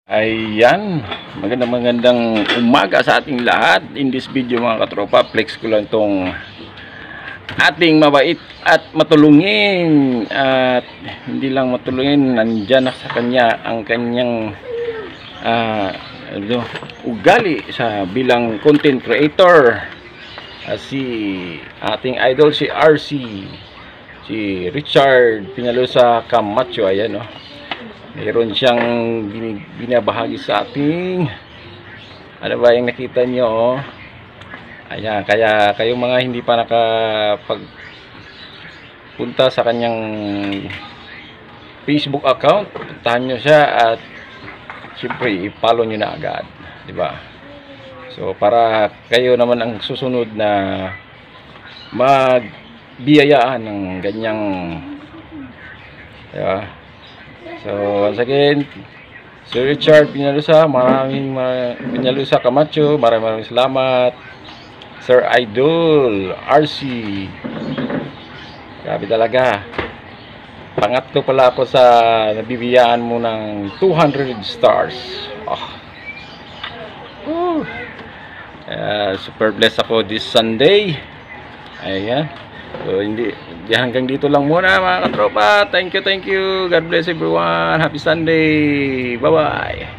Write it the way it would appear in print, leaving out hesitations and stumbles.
Ayan, magandang umaga sa ating lahat. In this video mga katropa, flex ko lang tong ating mabait at matulungin. At hindi lang matulungin, nandyan na sa kanya ang kanyang ugali sa bilang content creator. Si ating idol si RC, si Richard Peñalosa Camacho. Ayan, mayroon siyang binabahagi sa ating, ano ba yung nakita nyo, ayan. Kaya kayong mga hindi pa nakapagpunta sa kanyang Facebook account, puntahan nyo siya at siyempre i-follow nyo na agad, diba? So para kayo naman ang susunod na magbiyayaan ng ganyang, diba? So once again, Sir Richard Peñalosa, Peñalosa Camacho, maraming salamat. Sir Idol RC, grabe talaga. Pangatlo pala ako sa nabibiyaan mo ng 200 stars. Super blessed ako this Sunday. Ayan. So hindi hanggang dito lang muna mga katropa. Thank you. God bless everyone. Happy Sunday. Bye bye.